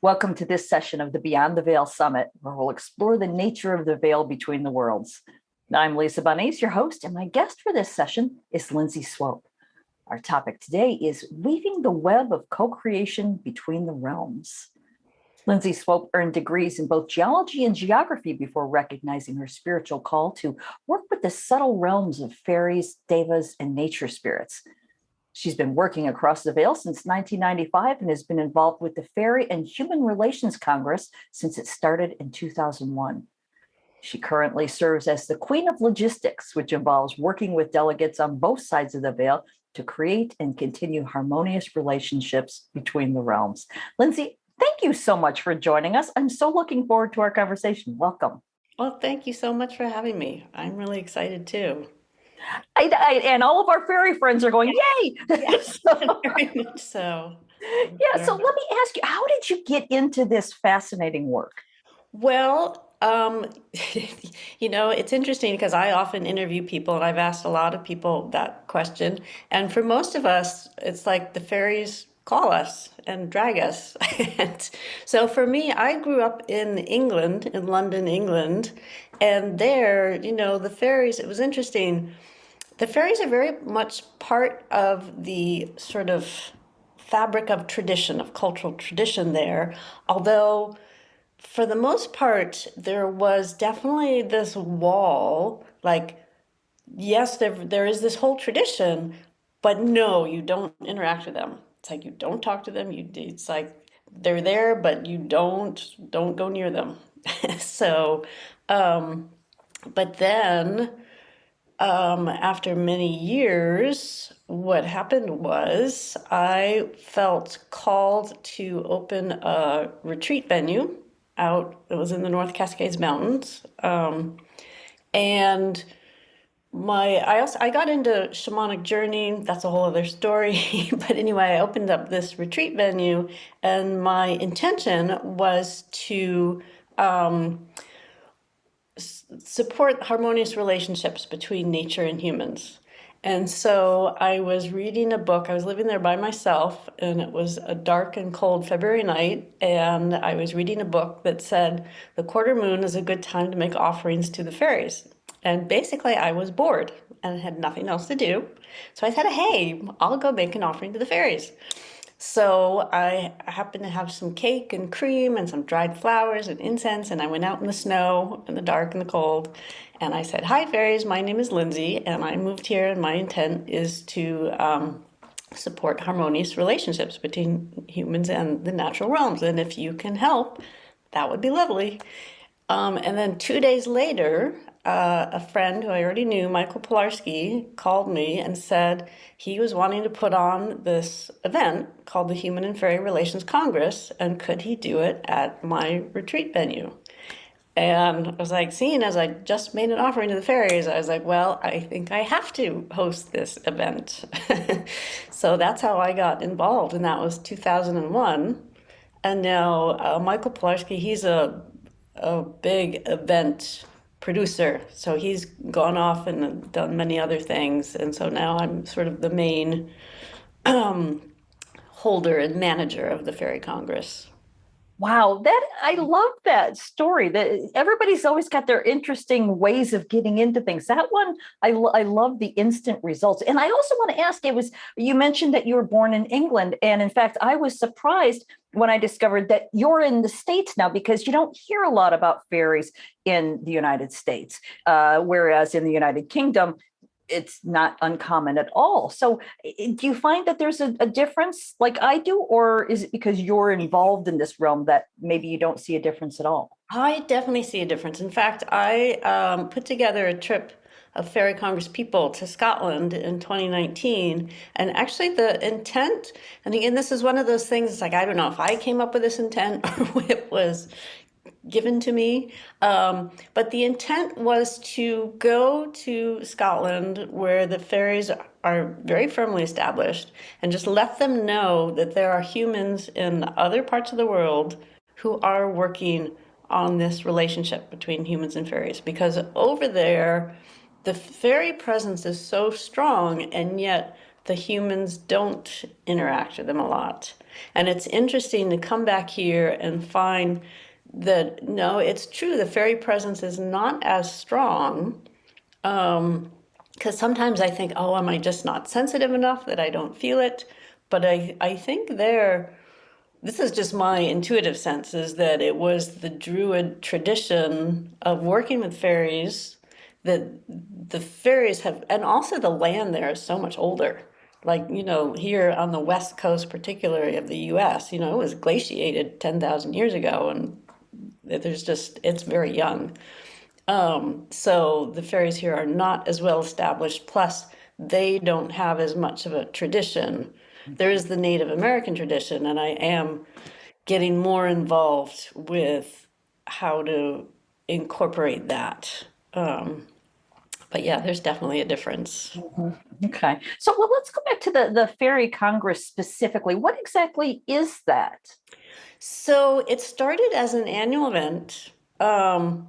Welcome to this session of the Beyond the Veil Summit, where we'll explore the nature of the veil between the worlds. I'm Lisa Bunnies, your host, and my guest for this session is Lindsey Swope. Our topic today is weaving the web of co-creation between the realms. Lindsey Swope earned degrees in both geology and geography before recognizing her spiritual call to work with the subtle realms of fairies, devas, and nature spirits. She's been working across the veil since 1995 and has been involved with the Fairy and Human Relations Congress since it started in 2001. She currently serves as the Queen of Logistics, which involves working with delegates on both sides of the veil to create and continue harmonious relationships between the realms. Lindsey, thank you so much for joining us. I'm so looking forward to our conversation. Welcome. Well, thank you so much for having me. I'm really excited too. And all of our fairy friends are going, yay! Yes, very much so. Yeah, so let me ask you, how did you get into this fascinating work? Well, it's interesting because I often interview people and I've asked a lot of people that question. And for most of us, it's like the fairies call us and drag us. And so for me, I grew up in England, in London, England. And there, the fairies, it was interesting. The fairies are very much part of the sort of fabric of tradition, of cultural tradition there, although for the most part, there was definitely this wall, like, yes, there is this whole tradition, but no, you don't interact with them. It's like you don't talk to them. It's like they're there, but you don't go near them. So, but then after many years, what happened was I felt called to open a retreat venue it was in the North Cascades Mountains. And I got into shamanic journeying. That's a whole other story. But anyway, I opened up this retreat venue and my intention was to support harmonious relationships between nature and humans. And so I was reading a book. I was living there by myself, and it was a dark and cold February night. And I was reading a book that said the quarter moon is a good time to make offerings to the fairies. And basically, I was bored and had nothing else to do. So I said, hey, I'll go make an offering to the fairies. So I happened to have some cake and cream and some dried flowers and incense, and I went out in the snow, in the dark and the cold, and I said, hi, fairies, my name is Lindsey, and I moved here, and my intent is to support harmonious relationships between humans and the natural realms, and if you can help, that would be lovely. And then 2 days later, a friend who I already knew, Michael Pilarski, called me and said he was wanting to put on this event called the Human and Fairy Relations Congress, and could he do it at my retreat venue? And I was like, seeing as I just made an offering to the fairies, I was like, well, I think I have to host this event. So that's how I got involved, and that was 2001. And now Michael Pilarski, he's a big event producer. So he's gone off and done many other things. And so now I'm sort of the main holder and manager of the Fairy Congress. Wow, I love that story. That everybody's always got their interesting ways of getting into things. That one, I love the instant results. And I also want to ask, you mentioned that you were born in England, and in fact, I was surprised when I discovered that you're in the States now, because you don't hear a lot about fairies in the United States, whereas in the United Kingdom, it's not uncommon at all. So do you find that there's a difference like I do, or is it because you're involved in this realm that maybe you don't see a difference at all? I definitely see a difference. In fact, I put together a trip of Fairy Congress people to Scotland in 2019. And actually the intent, and again, this is one of those things, it's like, I don't know if I came up with this intent or it was given to me. But the intent was to go to Scotland, where the fairies are very firmly established, and just let them know that there are humans in other parts of the world who are working on this relationship between humans and fairies. Because over there, the fairy presence is so strong, and yet the humans don't interact with them a lot. And it's interesting to come back here and find that no, it's true, the fairy presence is not as strong. Because sometimes I think, oh, am I just not sensitive enough that I don't feel it? But I think this is just my intuitive sense, is that it was the Druid tradition of working with fairies, that the fairies have, and also the land there is so much older. Like, here on the West Coast, particularly of the US, it was glaciated 10,000 years ago, and it's very young. So the fairies here are not as well established. Plus, they don't have as much of a tradition. There is the Native American tradition, and I am getting more involved with how to incorporate that. But yeah, there's definitely a difference. Okay. So, well, let's go back to the Fairy Congress specifically. What exactly is that? So it started as an annual event. And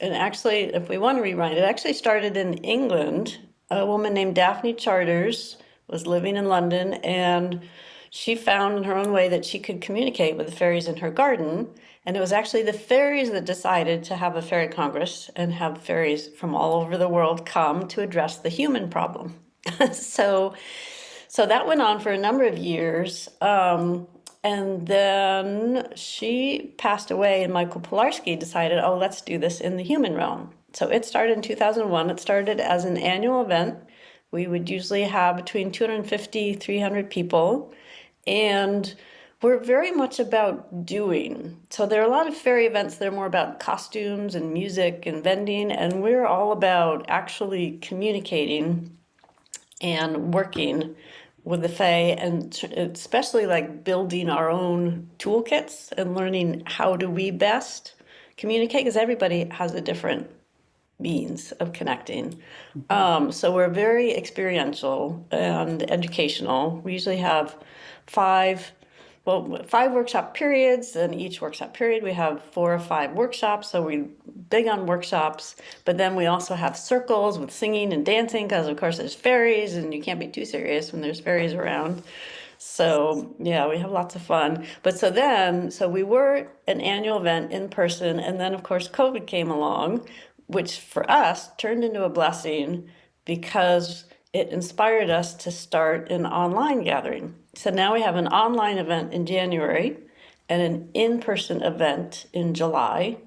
actually, if we want to rewind, it actually started in England. A woman named Daphne Charters was living in London, and she found in her own way that she could communicate with the fairies in her garden. And it was actually the fairies that decided to have a fairy congress and have fairies from all over the world come to address the human problem. so, so that went on for a number of years. And then she passed away, and Michael Pilarski decided, oh, let's do this in the human realm. So it started in 2001. It started as an annual event. We would usually have between 250, 300 people. And we're very much about doing. So there are a lot of fairy events that are more about costumes and music and vending, and we're all about actually communicating and working with the Fae, and especially like building our own toolkits and learning how do we best communicate, because everybody has a different means of connecting. So we're very experiential and educational. We usually have five workshop periods, and each workshop period we have 4 or 5 workshops, so we're big on workshops. But then we also have circles with singing and dancing, because of course there's fairies and you can't be too serious when there's fairies around. So yeah, we have lots of fun. But so we were an annual event in person, and then of course COVID came along, which for us turned into a blessing because it inspired us to start an online gathering. So now we have an online event in January and an in-person event in July.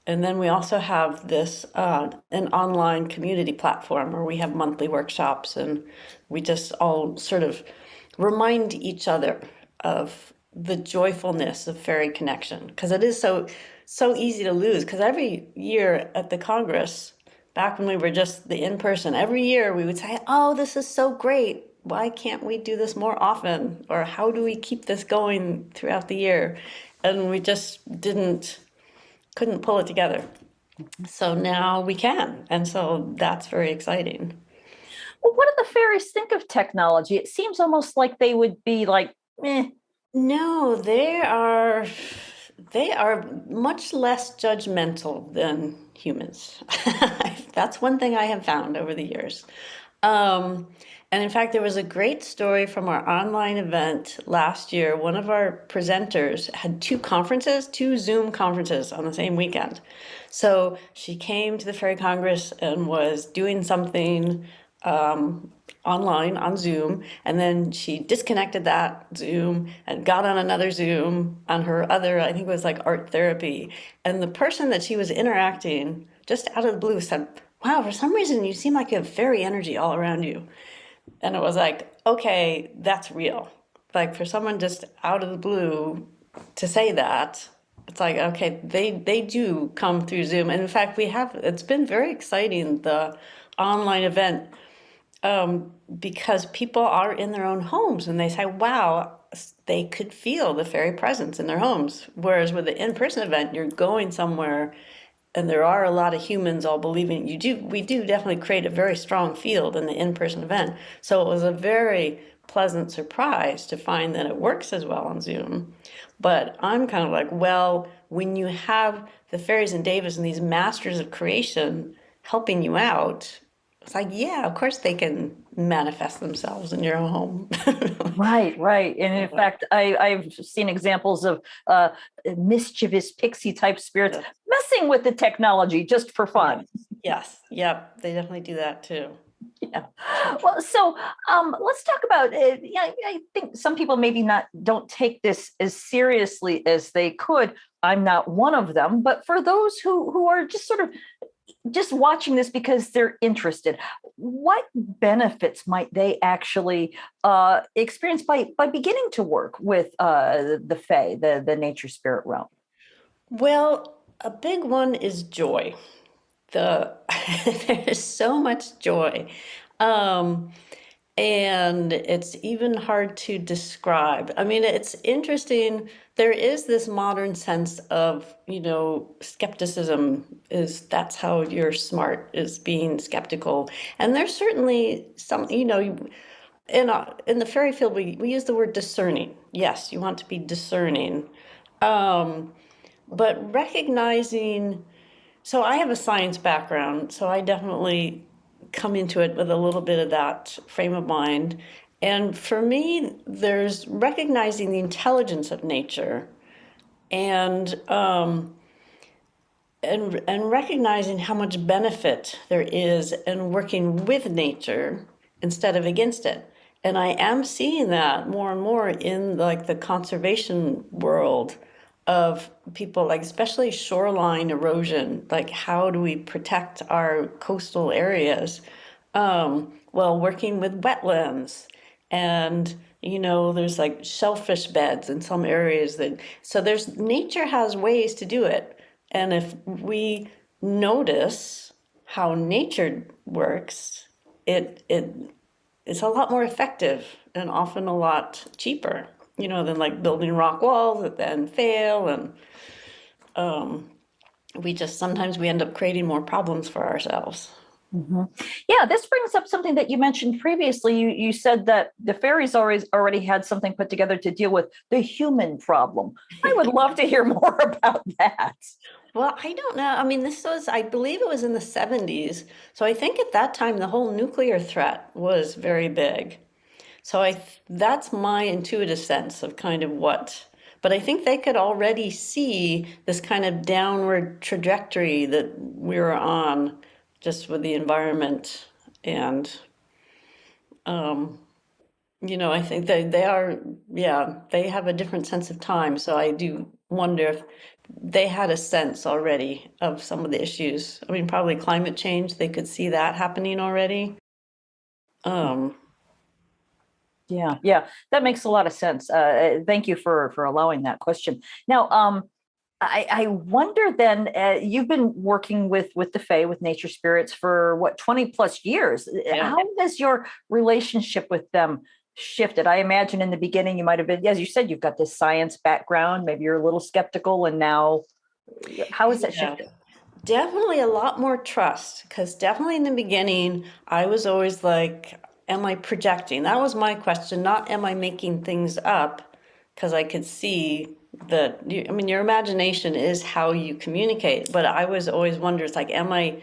And then we also have this an online community platform where we have monthly workshops, and we just all sort of remind each other of the joyfulness of fairy connection, because it is so easy to lose. Because every year at the Congress, back when we were just the in-person, every year we would say, oh, this is so great. Why can't we do this more often? Or how do we keep this going throughout the year? And we just couldn't pull it together. So now we can. And so that's very exciting. Well, what do the fairies think of technology? It seems almost like they would be like, eh. No, they are much less judgmental than humans. That's one thing I have found over the years. And in fact, there was a great story from our online event last year. One of our presenters had 2 Zoom conferences on the same weekend. So she came to the Fairy Congress and was doing something online on Zoom, and then she disconnected that Zoom and got on another Zoom on her other, I think it was like art therapy. And the person that she was interacting just out of the blue said, wow, for some reason you seem like you have fairy energy all around you. And it was like, okay, that's real. Like for someone just out of the blue to say that, it's like, okay, they do come through Zoom. And in fact, it's been very exciting, the online event, because people are in their own homes and they say, wow, they could feel the fairy presence in their homes. Whereas with the in-person event, you're going somewhere and there are a lot of humans all believing we do definitely create a very strong field in the in-person event. So it was a very pleasant surprise to find that it works as well on Zoom. But I'm kind of like, well, when you have the fairies and Davis and these masters of creation helping you out, It's like, yeah, of course they can manifest themselves in your home. Right, right. And in fact, I've seen examples of mischievous pixie type spirits Yes, messing with the technology just for fun. yes, yes, yep, they definitely do that too. Yeah. Well, so let's talk about. Yeah, I think some people maybe not don't take this as seriously as they could. I'm not one of them, but for those who are just sort of just watching this because they're interested, what benefits might they actually experience by beginning to work with the Fae, the nature spirit realm? Well, a big one is joy. The There's so much joy. Um, and it's even hard to describe. I mean, it's interesting. There is this modern sense of, skepticism is that's how you're smart, is being skeptical. And there's certainly some, in the fairy field, we use the word discerning. Yes, you want to be discerning. Um, but recognizing, so I have a science background, so I definitely come into it with a little bit of that frame of mind. And for me, there's recognizing the intelligence of nature and and recognizing how much benefit there is in working with nature instead of against it. And I am seeing that more and more in like the conservation world of people, like especially shoreline erosion, like how do we protect our coastal areas, well, working with wetlands. And there's like shellfish beds in some areas that, so there's, nature has ways to do it. And if we notice how nature works, it's a lot more effective and often a lot cheaper, than like building rock walls that then fail. And sometimes we end up creating more problems for ourselves. Mhm. Yeah, this brings up something that you mentioned previously. You said that the fairies already had something put together to deal with the human problem. I would love to hear more about that. Well, I don't know. I mean, I believe it was in the 70s. So I think at that time, the whole nuclear threat was very big. So that's my intuitive sense of kind of but I think they could already see this kind of downward trajectory that we were on just with the environment. And, um, I think they are, yeah, they have a different sense of time. So I do wonder if they had a sense already of some of the issues. I mean, probably climate change, they could see that happening already. Um, Yeah, yeah, that makes a lot of sense. Thank you for allowing that question. Now, I wonder then, you've been working with the Fae, with nature spirits for what, 20 plus years. yeah. How has your relationship with them shifted? I imagine in the beginning you might have been, as you said, you've got this science background, maybe you're a little skeptical, and now how has that Yeah. shifted? Definitely a lot more trust, because definitely in the beginning, I was always like, am I projecting? That was my question, not am I making things up, because I could see that, I mean, your imagination is how you communicate, but I was always wondering, it's like, am I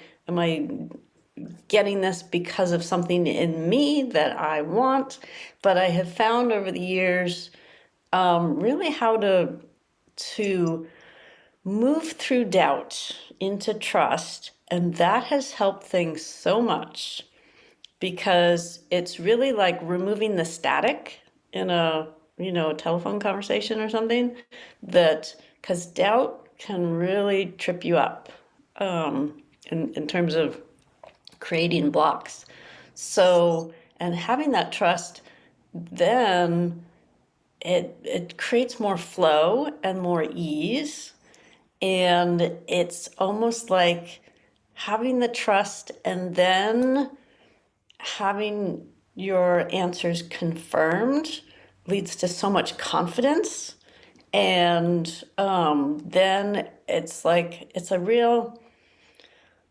getting this because of something in me that I want? But I have found over the years, really how to move through doubt into trust. And that has helped things so much because it's really like removing the static in a telephone conversation or something, that because doubt can really trip you up, in terms of creating blocks. So, and having that trust, then it creates more flow and more ease. And it's almost like having the trust and then having your answers confirmed leads to so much confidence. And then it's like, it's a real,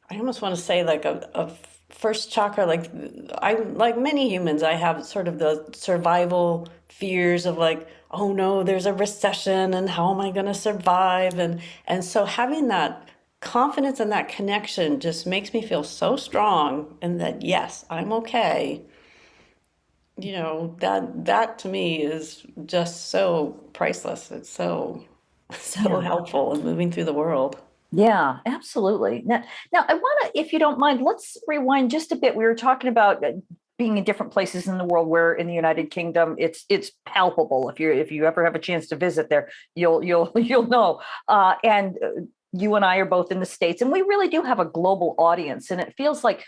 I almost want to say like a first chakra, like many humans, I have sort of the survival fears of like, oh no, there's a recession and how am I going to survive? And so having that confidence in that connection just makes me feel so strong, and that yes, I'm okay. That to me is just so priceless. It's so so Yeah. helpful in moving through the world. Yeah, absolutely. Now I want to, if you don't mind, let's rewind just a bit. We were talking about being in different places in the world. Where in the United Kingdom, it's palpable. If you ever have a chance to visit there, you'll you'll know. And you and I are both in the States, and we really do have a global audience. And it feels like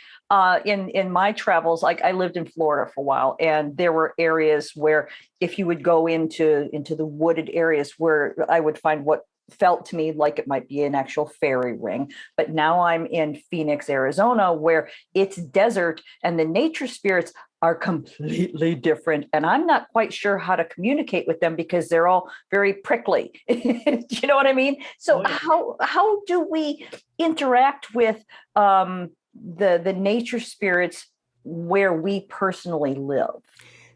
in my travels, like I lived in Florida for a while, and there were areas where if you would go into the wooded areas, where I would find what felt to me like it might be an actual fairy ring. But now I'm in Phoenix, Arizona, where it's desert and the nature spirits are completely different. And I'm not quite sure how to communicate with them because they're all very prickly. You know what I mean? So Oh, yeah. how do we interact with the nature spirits where we personally live?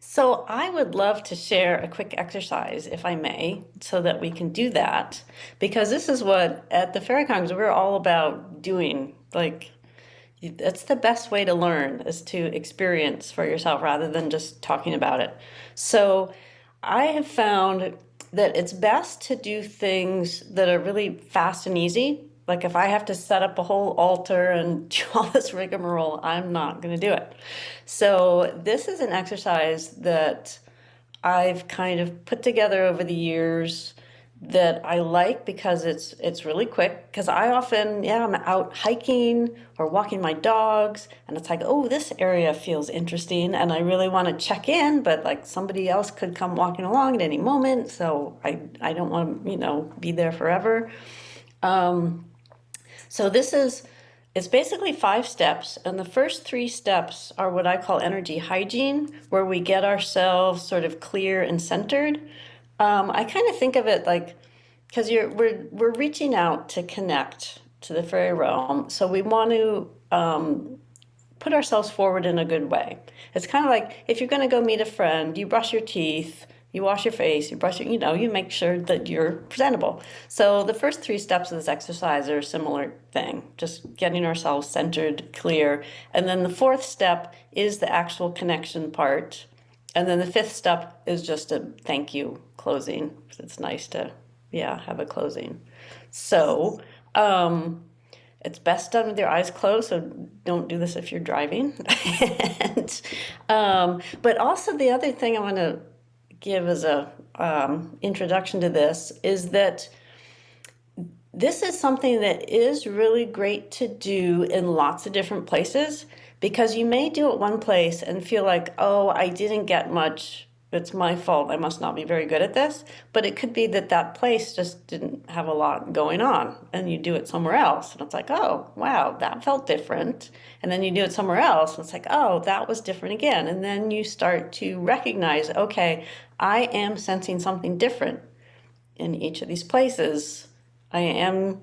So I would love to share a quick exercise, if I may, so that we can do that. Because this is what at the Fairy Congress we're all about doing. Like, that's the best way to learn, is to experience for yourself rather than just talking about it. So I have found that it's best to do things that are really fast and easy. Like if I have to set up a whole altar and do all this rigmarole, I'm not going to do it. So this is an exercise that I've kind of put together over the years that I like because it's really quick. Because I often, yeah, I'm out hiking or walking my dogs, and it's like, oh, this area feels interesting, and I really want to check in, but like somebody else could come walking along at any moment, so I don't want to be there forever. So it's basically 5 steps, and the first 3 steps are what I call energy hygiene, where we get ourselves sort of clear and centered. I kind of think of it like, because we're reaching out to connect to the fairy realm, so we want to put ourselves forward in a good way. It's kind of like if you're going to go meet a friend, you brush your teeth, you wash your face, you brush your, you make sure that you're presentable. So the first 3 steps of this exercise are a similar thing, just getting ourselves centered, clear. And then the 4th step is the actual connection part. And then the 5th step is just a thank you closing. It's nice to, yeah, have a closing. So, it's best done with your eyes closed, so don't do this if you're driving. and, but also the other thing I want to give as a introduction to this is that this is something that is really great to do in lots of different places, because you may do it one place and feel like, oh, I didn't get much. It's my fault. I must not be very good at this. But it could be that that place just didn't have a lot going on, and you do it somewhere else. And it's like, oh, wow, that felt different. And then you do it somewhere else, and it's like, oh, that was different again. And then you start to recognize, okay, I am sensing something different in each of these places. I am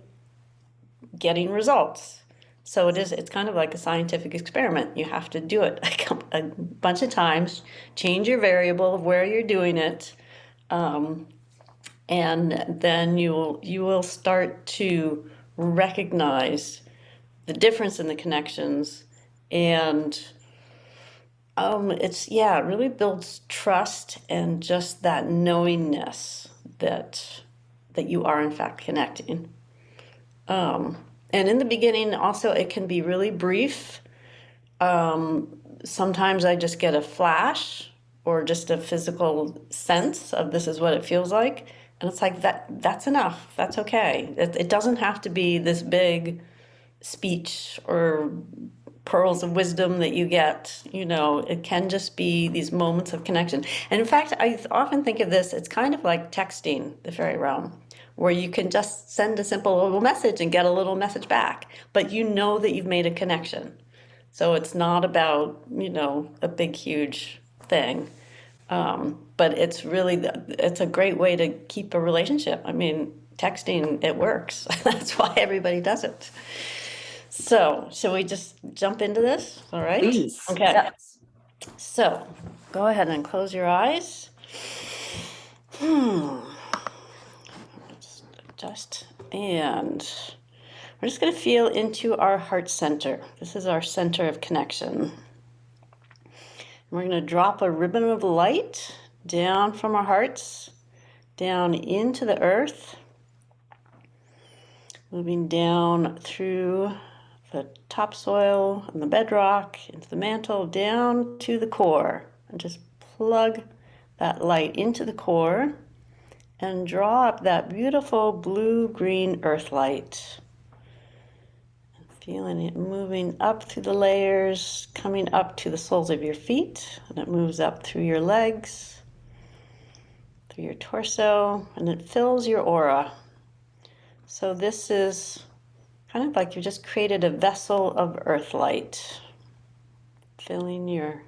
getting results. So it's kind of like a scientific experiment. You have to do it a bunch of times, change your variable of where you're doing it, and then you will start to recognize the difference in the connections, and it really builds trust and just that knowingness that you are in fact connecting. And in the beginning, also, it can be really brief. Sometimes I just get a flash or just a physical sense of this is what it feels like. And it's like, that's enough. That's okay. It doesn't have to be this big speech or pearls of wisdom that you get. It can just be these moments of connection. And in fact, I often think of this, it's kind of like texting the fairy realm, where you can just send a simple little message and get a little message back, but you know that you've made a connection. So it's not about, a big, huge thing. But it's a great way to keep a relationship. I mean, texting, it works. That's why everybody does it. So, shall we just jump into this? All right? Please. Okay. Yes. So, go ahead and close your eyes. Just and We're just going to feel into our heart center. This is our center of connection. We're going to drop a ribbon of light down from our hearts, down into the earth, moving down through the topsoil and the bedrock, into the mantle, down to the core. And just plug that light into the core and draw up that beautiful blue-green earth light. Feeling it moving up through the layers, coming up to the soles of your feet, and it moves up through your legs, through your torso, and it fills your aura. So this is kind of like you just created a vessel of earth light, filling your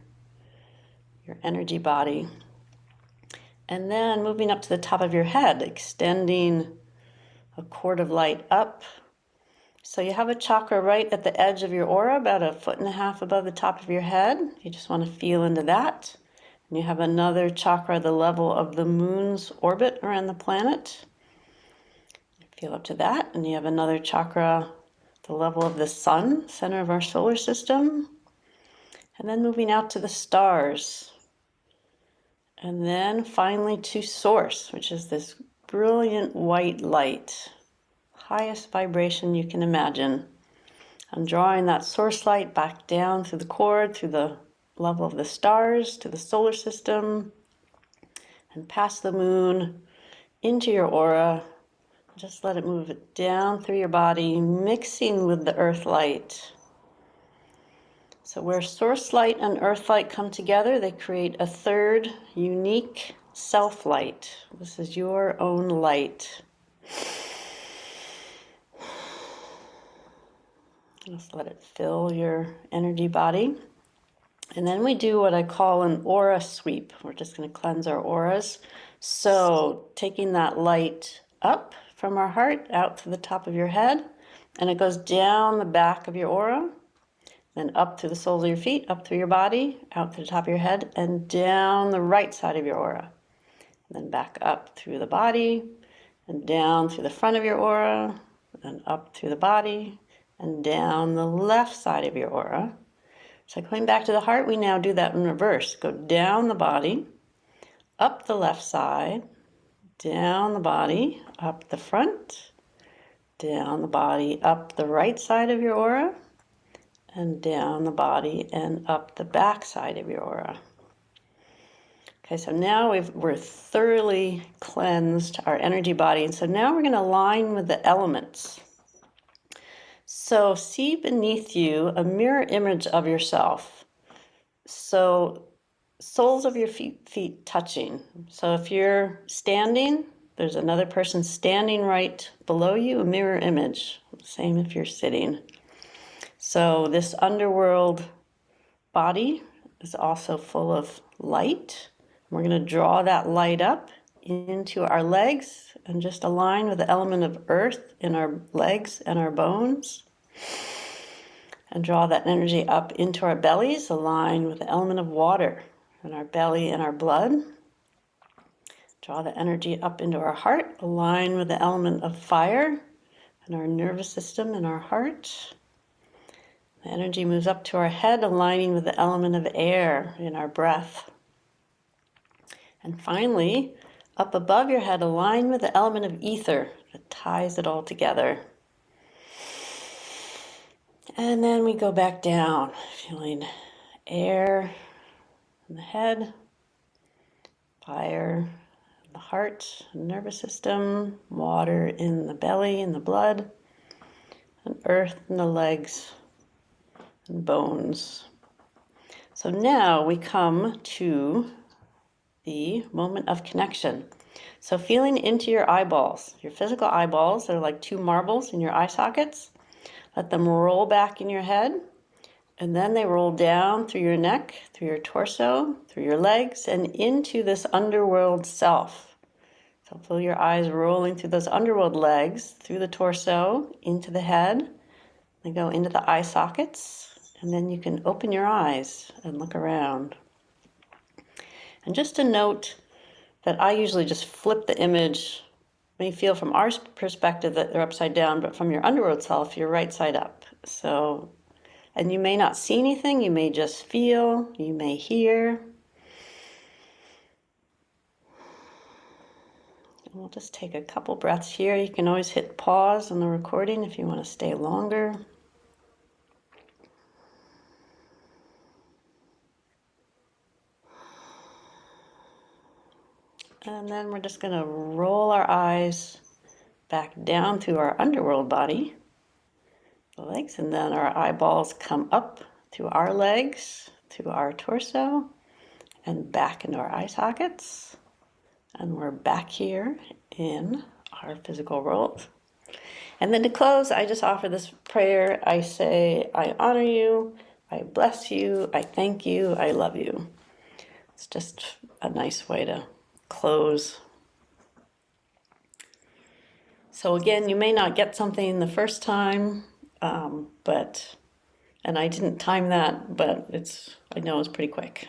energy body. And then moving up to the top of your head, extending a cord of light up. So you have a chakra right at the edge of your aura, about 1.5 feet above the top of your head. You just want to feel into that. And you have another chakra at the level of the moon's orbit around the planet. Feel up to that. And you have another chakra at the level of the sun, center of our solar system. And then moving out to the stars. And then finally to source, which is this brilliant white light. Highest vibration you can imagine. I'm drawing that source light back down through the cord, through the level of the stars, to the solar system, and past the moon into your aura. Just let it move it down through your body, mixing with the earth light. So where source light and earth light come together, they create a third unique self light. This is your own light. Just let it fill your energy body. And then we do what I call an aura sweep. We're just going to cleanse our auras. So taking that light up from our heart out to the top of your head, and it goes down the back of your aura, then up through the soles of your feet, up through your body, out to the top of your head, and down the right side of your aura. And then back up through the body, and down through the front of your aura, and up through the body, and down the left side of your aura. So going back to the heart, we now do that in reverse. Go down the body, up the left side, down the body, up the front, down the body, up the right side of your aura, and down the body and up the back side of your aura. Okay, so now we're thoroughly cleansed our energy body. And so now we're going to align with the elements. So see beneath you a mirror image of yourself. So soles of your feet touching. So if you're standing, there's another person standing right below you, a mirror image. Same if you're sitting. So this underworld body is also full of light. We're going to draw that light up into our legs and just align with the element of earth in our legs and our bones. And draw that energy up into our bellies, align with the element of water in our belly and our blood. Draw the energy up into our heart, align with the element of fire in our nervous system and our heart. The energy moves up to our head, aligning with the element of air in our breath. And finally, up above your head, align with the element of ether that ties it all together. And then we go back down, feeling air in the head, fire in the heart and nervous system, water in the belly and the blood, and earth in the legs and bones. So now we come to the moment of connection. So feeling into your eyeballs, your physical eyeballs, they're like two marbles in your eye sockets. Let them roll back in your head, and then they roll down through your neck, through your torso, through your legs, and into this underworld self. So feel your eyes rolling through those underworld legs, through the torso, into the head. They go into the eye sockets, and then you can open your eyes and look around. And just a note that I usually just flip the image may feel from our perspective that they're upside down, but from your underworld self, you're right side up. So, and you may not see anything, you may just feel, you may hear. And we'll just take a couple breaths here. You can always hit pause on the recording if you want to stay longer. And then we're just going to roll our eyes back down through our underworld body, the legs, and then our eyeballs come up through our legs, through our torso, and back into our eye sockets. And we're back here in our physical world. And then to close, I just offer this prayer. I say, I honor you, I bless you, I thank you, I love you. It's just a nice way to close. So again, you may not get something the first time, and I didn't time that, but I know it's pretty quick.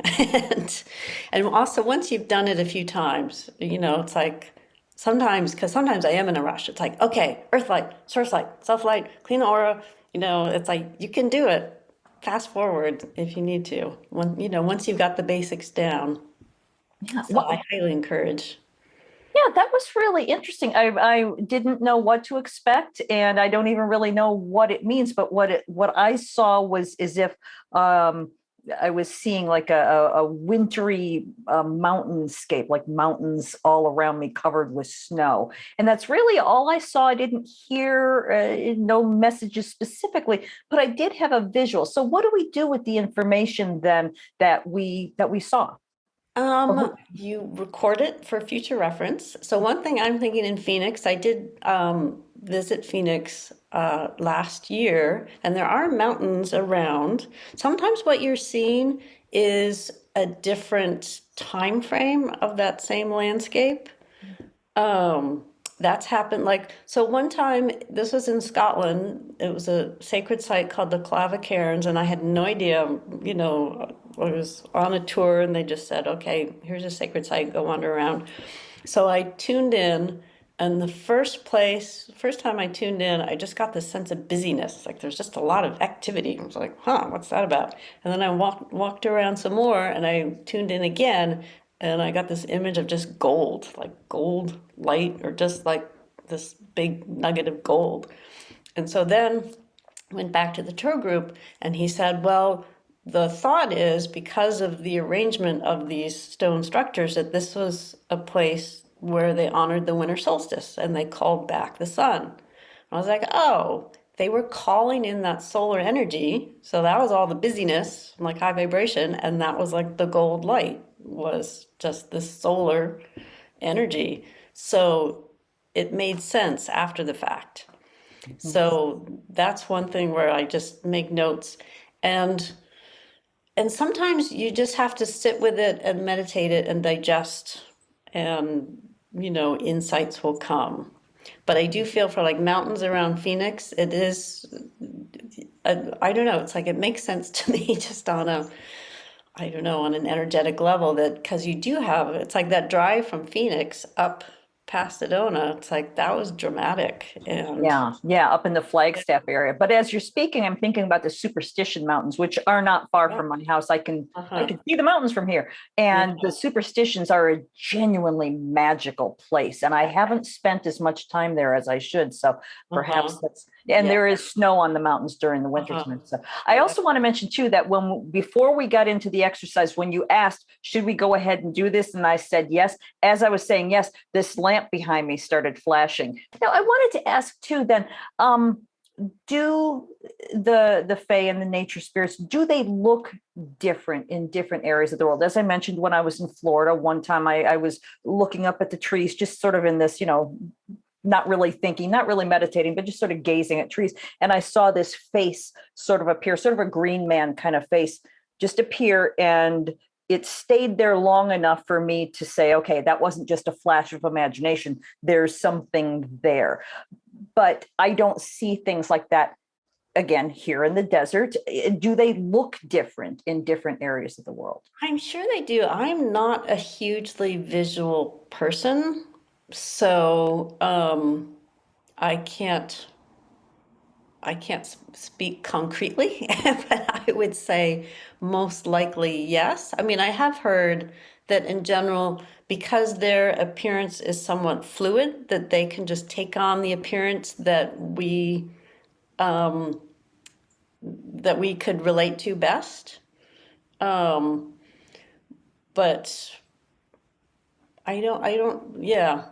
and also once you've done it a few times, it's like because sometimes I am in a rush. It's like, okay, earth light, source light, self light, clean aura, it's like you can do it. Fast forward if you need to. Once you've got the basics down. Yeah. So I highly encourage. Yeah, that was really interesting. I didn't know what to expect, and I don't even really know what it means. But what I saw was as if I was seeing like a wintry mountainscape, like mountains all around me covered with snow, and that's really all I saw. I didn't hear no messages specifically, but I did have a visual. So, what do we do with the information then that we saw? You record it for future reference. So one thing I'm thinking in Phoenix, I did visit Phoenix last year, and there are mountains around. Sometimes what you're seeing is a different time frame of that same landscape. That's happened so one time, this was in Scotland, it was a sacred site called the Clavicairns, and I had no idea, I was on a tour and they just said, okay, here's a sacred site, go wander around. So I tuned in, and the first time I tuned in, I just got this sense of busyness. Like there's just a lot of activity. I was like, what's that about? And then I walked around some more and I tuned in again, and I got this image of just gold, like gold light, or just like this big nugget of gold. And so then went back to the tour group, and he said, well, the thought is because of the arrangement of these stone structures that this was a place where they honored the winter solstice and they called back the sun. I was like, oh, they were calling in that solar energy. So that was all the busyness, like high vibration. And that was like the gold light was just this solar energy. So it made sense after the fact. Mm-hmm. So that's one thing where I just make notes. And sometimes you just have to sit with it and meditate it and digest, and, insights will come. But I do feel for like mountains around Phoenix, it is, I don't know, it's like it makes sense to me just on an energetic level, that because you do have, it's like that drive from Phoenix up past Sedona, it's like that was dramatic. And yeah, up in the Flagstaff area. But as you're speaking, I'm thinking about the Superstition Mountains, which are not far from my house. I can see the mountains from here, and the Superstitions are a genuinely magical place, and I haven't spent as much time there as I should. So perhaps that's. And there is snow on the mountains during the winter time. So I also want to mention too that before we got into the exercise, when you asked, should we go ahead and do this? And I said, yes. As I was saying, yes, this lamp behind me started flashing. Now I wanted to ask too, then, do the Fae and the nature spirits, do they look different in different areas of the world? As I mentioned, when I was in Florida, one time I was looking up at the trees, just sort of in this, not really thinking, not really meditating, but just sort of gazing at trees. And I saw this face sort of appear, sort of a green man kind of face just appear. And it stayed there long enough for me to say, okay, that wasn't just a flash of imagination. There's something there. But I don't see things like that again here in the desert. Do they look different in different areas of the world? I'm sure they do. I'm not a hugely visual person. So I can't speak concretely, but I would say most likely yes. I mean, I have heard that in general, because their appearance is somewhat fluid, that they can just take on the appearance that we could relate to best. Um, but yeah,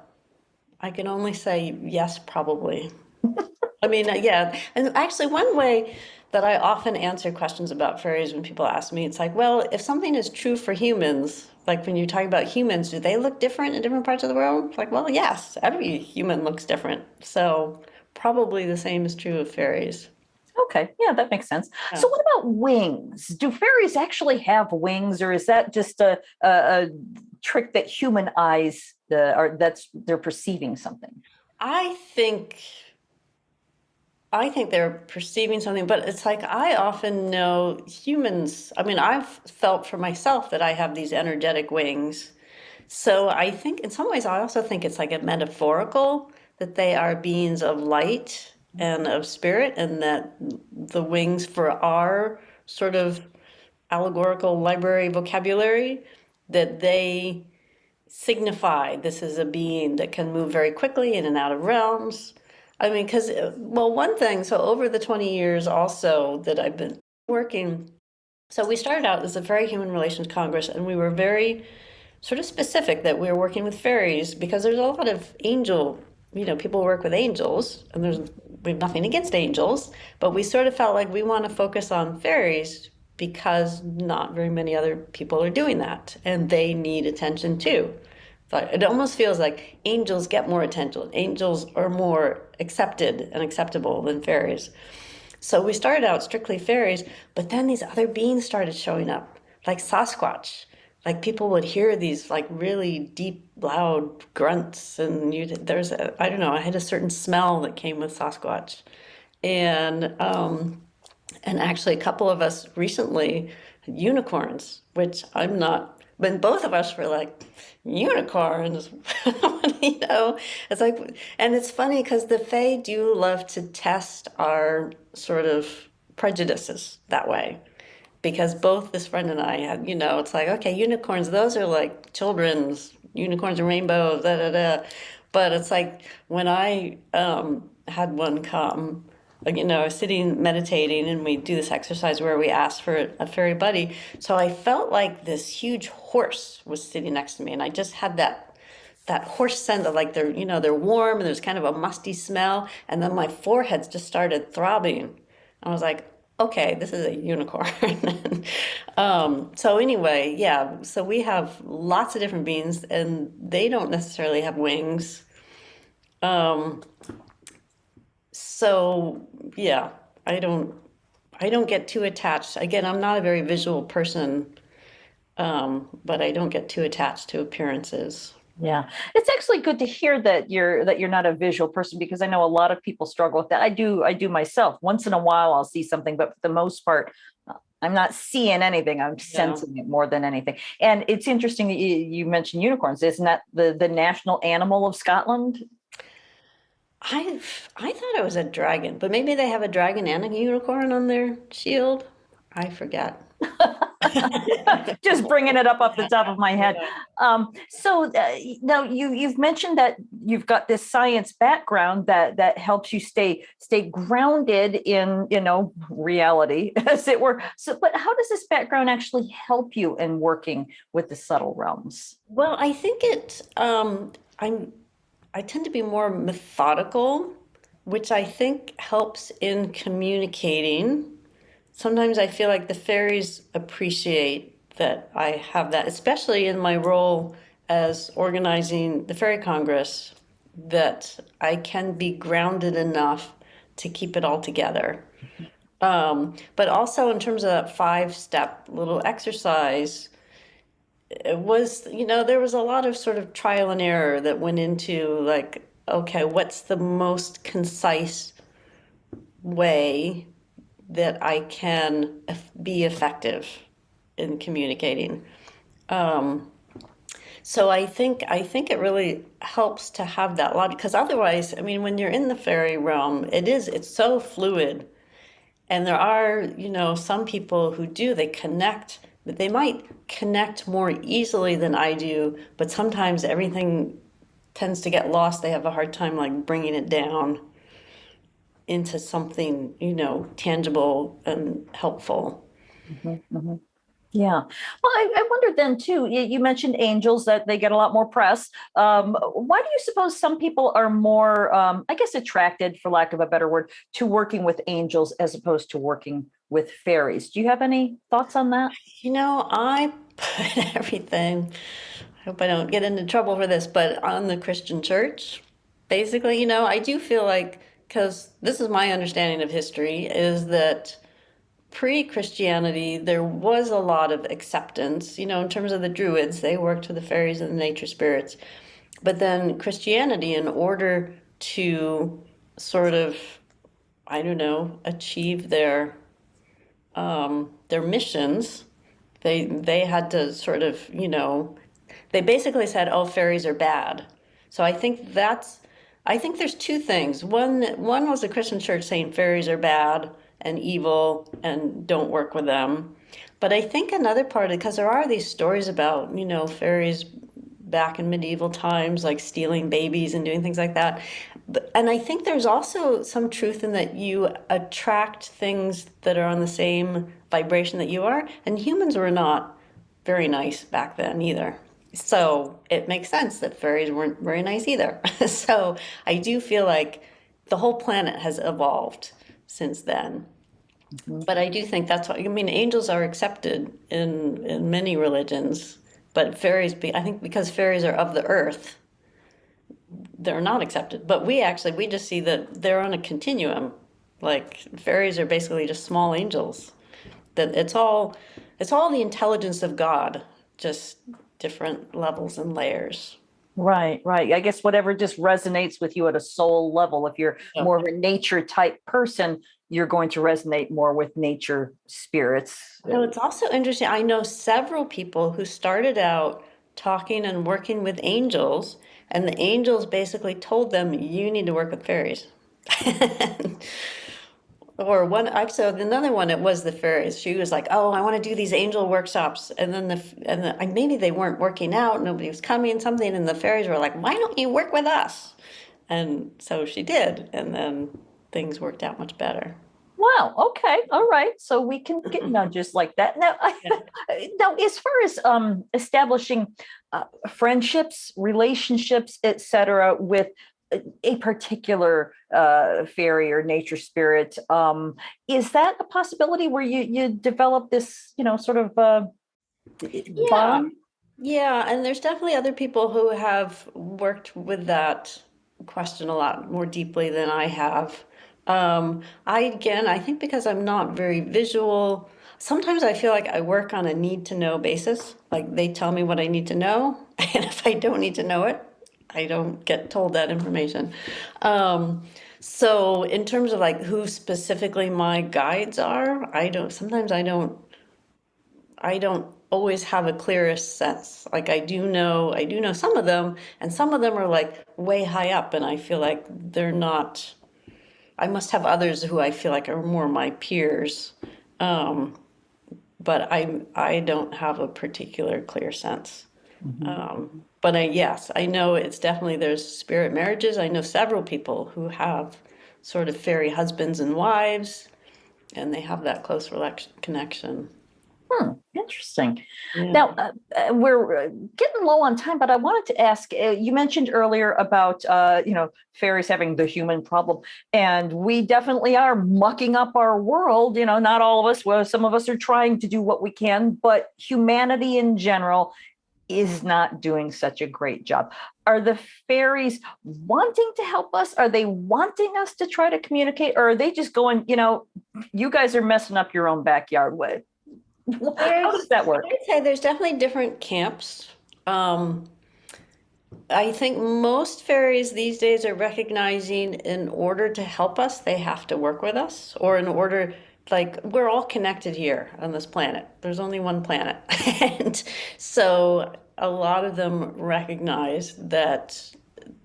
I can only say yes, probably. I mean, yeah. And actually, one way that I often answer questions about fairies when people ask me, it's like, well, if something is true for humans, like when you talk about humans, do they look different in different parts of the world? It's like, well, yes, every human looks different. So probably the same is true of fairies. Okay, yeah, that makes sense. Yeah. So, what about wings? Do fairies actually have wings, or is that just a trick that human eyes or that's they're perceiving something? I think I think they're perceiving something, but it's like I often know humans. I mean, I've felt for myself that I have these energetic wings. So I think in some ways, I also think it's like a metaphorical that they are beings of light and of spirit, and that the wings for our sort of allegorical library vocabulary, that they signify this is a being that can move very quickly in and out of realms. I mean, because, well, one thing, so over the 20 years also that I've been working, so we started out as a Fairy Human Relations Congress, and we were very sort of specific that we were working with fairies because there's a lot of people work with angels, and we have nothing against angels, but we sort of felt like we want to focus on fairies because not very many other people are doing that, and they need attention too. But it almost feels like angels get more attention. Angels are more accepted and acceptable than fairies. So we started out strictly fairies, but then these other beings started showing up, like Sasquatch. Like people would hear these like really deep, loud grunts, and I don't know, I had a certain smell that came with Sasquatch, and actually a couple of us recently had unicorns, which I'm not. But both of us were like, unicorns, it's like, and it's funny because the Fae do love to test our sort of prejudices that way. Because both this friend and I had, it's like, okay, unicorns, those are like children's unicorns and rainbows, da da da. But it's like when I had one come, like, I was sitting meditating, and we do this exercise where we ask for a fairy buddy. So I felt like this huge horse was sitting next to me, and I just had that horse scent of like they're warm, and there's kind of a musty smell, and then my forehead just started throbbing. I was like, okay, this is a unicorn. So anyway, yeah, so we have lots of different beings, and they don't necessarily have wings. Um, so yeah, I don't I don't get too attached. Again, I'm not a very visual person, but I don't get too attached to appearances. Yeah, it's actually good to hear that you're not a visual person, because I know a lot of people struggle with that. I do myself. Once in a while, I'll see something, but for the most part, I'm not seeing anything. I'm No. sensing it more than anything. And it's interesting that you mentioned unicorns. Isn't that the national animal of Scotland? I thought it was a dragon, but maybe they have a dragon and a unicorn on their shield. I forget. Just bringing it up off the top of my head. Yeah. So now you've mentioned that you've got this science background that helps you stay grounded in reality, as it were. So, but how does this background actually help you in working with the subtle realms? Well, I think I tend to be more methodical, which I think helps in communicating. Sometimes I feel like the fairies appreciate that I have that, especially in my role as organizing the Fairy Congress, that I can be grounded enough to keep it all together. But also in terms of that 5-step little exercise, it was, there was a lot of sort of trial and error that went into like, okay, what's the most concise way that I can be effective in communicating. Um, So I think it really helps to have that logic because otherwise, I mean, when you're in the fairy realm, it's so fluid. And there are, some people who do, they connect, but they might connect more easily than I do, but sometimes everything tends to get lost. They have a hard time like bringing it down into something, tangible and helpful. Mhm, mhm. Yeah. Well, I wondered then too, you mentioned angels that they get a lot more press. Why do you suppose some people are more, I guess, attracted, for lack of a better word, to working with angels as opposed to working with fairies? Do you have any thoughts on that? I put everything, I hope I don't get into trouble for this, but on the Christian church, basically, I do feel like, because this is my understanding of history, is that pre-Christianity, there was a lot of acceptance, in terms of the Druids, they worked with the fairies and the nature spirits. But then Christianity, in order to sort of, I don't know, achieve their missions, they had to sort of, they basically said, "Oh, fairies are bad." So I think there's two things. One was the Christian church saying fairies are bad and evil and don't work with them. But I think another part, because there are these stories about, fairies back in medieval times, like stealing babies and doing things like that. And I think there's also some truth in that you attract things that are on the same vibration that you are. And humans were not very nice back then either. So it makes sense that fairies weren't very nice either. So I do feel like the whole planet has evolved since then. Mhm. But I do think that's what I mean. Angels are accepted in many religions, but I think because fairies are of the earth, they're not accepted. But we just see that they're on a continuum. Like fairies are basically just small angels. That it's all the intelligence of God, just different levels and layers. Right, right. I guess whatever just resonates with you at a soul level. If you're So, more of a nature type person, you're going to resonate more with nature spirits. so it's also interesting. I know several people who started out talking and working with angels, and the angels basically told them, "You need to work with fairies." Or one, actually, another one, it was the fairies. She was like, "Oh, I want to do these angel workshops," and then maybe they weren't working out, nobody was coming, something, and the fairies were like, "Why don't you work with us?" And so she did, and then things worked out much better. Wow. Okay. All right. So we can get nudges like that. Now, Yeah. now as far as establishing friendships, relationships, etc., with a particular fairy or nature spirit, is that a possibility where you develop this, sort of Yeah, bond? yeah, and there's definitely other people who have worked with that question a lot more deeply than I have. I think because I'm not very visual, sometimes I feel like I work on a need to know basis. Like they tell me what I need to know, and if I don't need to know it, I don't get told that information. Um, so in terms of like who specifically my guides are, sometimes I don't always have a clearest sense. Like I do know some of them, and some of them are like way high up, and I feel like they're not. I must have others who I feel like are more my peers, um, but I don't have a particular clear sense. Mhm. But yes, I know it's definitely there's spirit marriages. I know several people who have sort of fairy husbands and wives, and they have that close connection. Interesting. Yeah. Now, we're getting low on time, but I wanted to ask, you mentioned earlier about, fairies having the human problem, and we definitely are mucking up our world. Not all of us, well, some of us are trying to do what we can, but humanity in general is not doing such a great job. Are the fairies wanting to help us? Are they wanting us to try to communicate? Or are they just going, you guys are messing up your own backyard? How does that work? I'd say there's definitely different camps. Um, I think most fairies these days are recognizing in order to help us, they have to work with us, or in order, like, we're all connected here on this planet. There's only one planet. And so a lot of them recognize that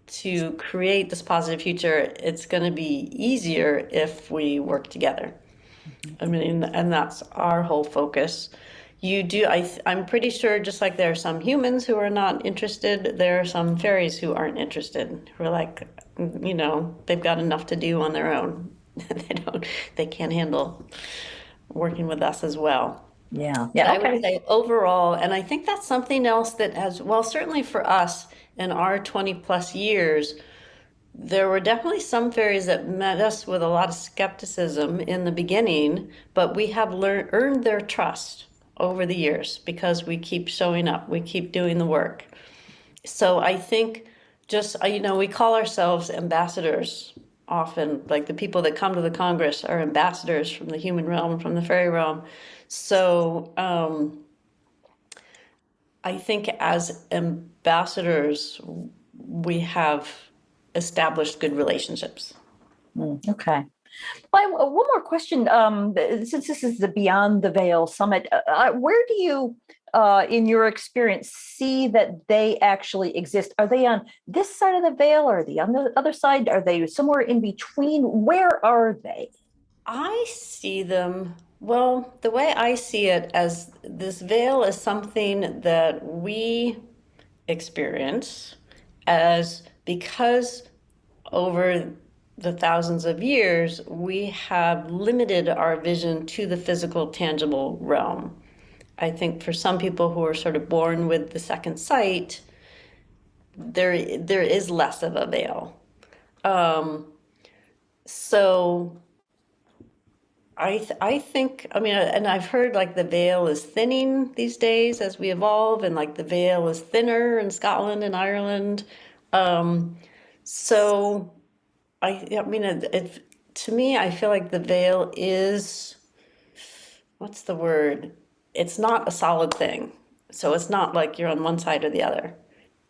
to create this positive future, it's going to be easier if we work together. I mean, and that's our whole focus. I'm pretty sure, just like there are some humans who are not interested, there are some fairies who aren't interested, who are like, they've got enough to do on their own. They can't handle working with us as well. Yeah. But Yeah. I would Okay. say overall, and I think that's something else that has, well, certainly for us in our 20 plus years, there were definitely some fairies that met us with a lot of skepticism in the beginning, but we have earned their trust over the years because we keep showing up, we keep doing the work. So I think just, we call ourselves ambassadors often, like the people that come to the Congress are ambassadors from the human realm, from the fairy realm. So I think as ambassadors, we have established good relationships. Okay. Well, one more question. Since this is the Beyond the Veil Summit, where do you, in your experience, see that they actually exist? Are they on this side of the veil, or are they on the other side? Are they somewhere in between? Where are they? I see them, well, the way I see it as this veil is something that we experience as because over the thousands of years, we have limited our vision to the physical, tangible realm. I think for some people who are sort of born with the second sight, there is less of a veil. So I think, I mean, and I've heard like the veil is thinning these days as we evolve, and like the veil is thinner in Scotland and Ireland. So I mean, to me, I feel like the veil is, what's the word? It's not a solid thing. So it's not like you're on one side or the other.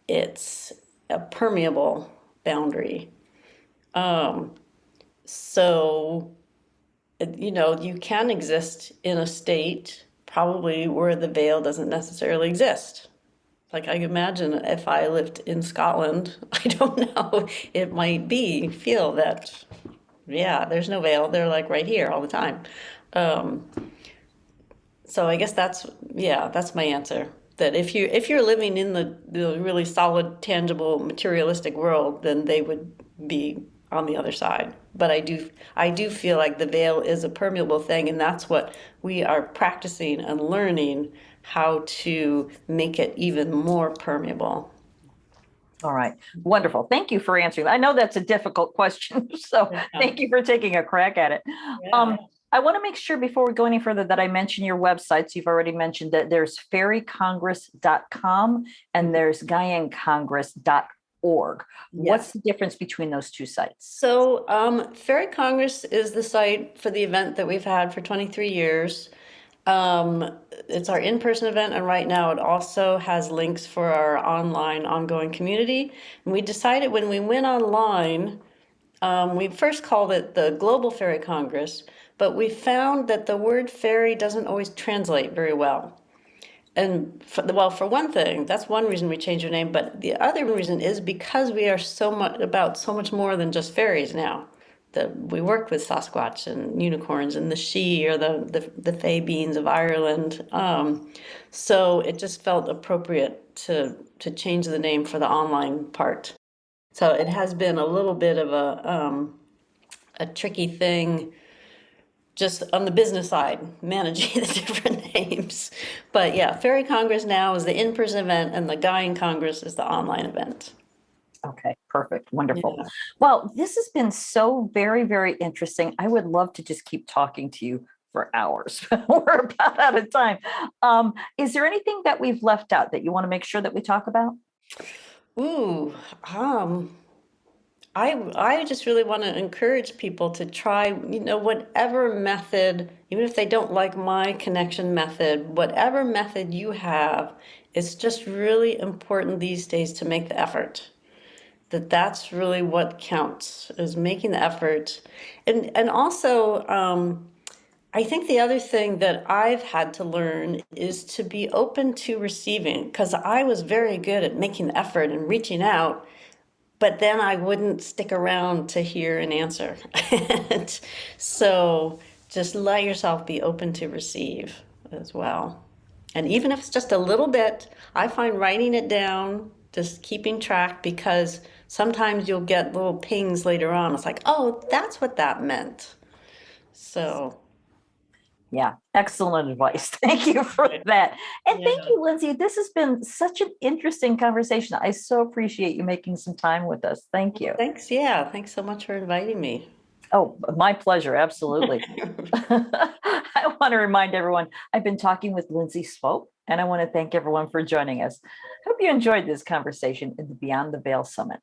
It's a permeable boundary. So, you can exist in a state probably where the veil doesn't necessarily exist. Like I imagine if I lived in Scotland, I don't know, it might feel that, yeah, there's no veil. They're like right here all the time. So I guess that's my answer. That if you're living in the really solid, tangible, materialistic world, then they would be on the other side. But I do feel like the veil is a permeable thing, and that's what we are practicing and learning how to make it even more permeable. All right. Wonderful. Thank you for answering. I know that's a difficult question, so Yeah. thank you for taking a crack at it. Yeah. I want to make sure before we go any further that I mention your websites. You've already mentioned that there's fairycongress.com and there's GaianCongress.org. What's the difference between those two sites? So, Fairy Congress is the site for the event that we've had for 23 years. It's our in-person event, and right now it also has links for our online ongoing community. And we decided when we went online, we first called it the Global Fairy Congress, but we found that the word fairy doesn't always translate very well. And for one thing, that's one reason we changed our name. But the other reason is because we are so much more than just fairies now. We work with Sasquatch and unicorns and the She or the Fae Beings of Ireland. So it just felt appropriate to change the name for the online part. So it has been a little bit of a tricky thing just on the business side, managing the different names. But yeah, Fairy Congress now is the in-person event, and the Gaian Congress is the online event. Okay, perfect. Wonderful. Yeah. Well, this has been so very, very interesting. I would love to just keep talking to you for hours. We're about out of time. Is there anything that we've left out that you want to make sure that we talk about? Ooh, I just really want to encourage people to try, whatever method, even if they don't like my connection method, whatever method you have, it's just really important these days to make the effort. That's really what counts, is making the effort. And also, I think the other thing that I've had to learn is to be open to receiving, because I was very good at making the effort and reaching out, but then I wouldn't stick around to hear an answer. And so just let yourself be open to receive as well. And even if it's just a little bit, I find writing it down, just keeping track, because sometimes you'll get little pings later on. It's like, oh, that's what that meant. So, Yeah, excellent advice. Thank you for right. that. And thank Yeah. you, Lindsay. This has been such an interesting conversation. I so appreciate you making some time with us. Thank you. Thanks. Yeah. Thanks so much for inviting me. Oh, my pleasure. Absolutely. I want to remind everyone I've been talking with Lindsey Swope, and I want to thank everyone for joining us. Hope you enjoyed this conversation in the Beyond the Veil Summit.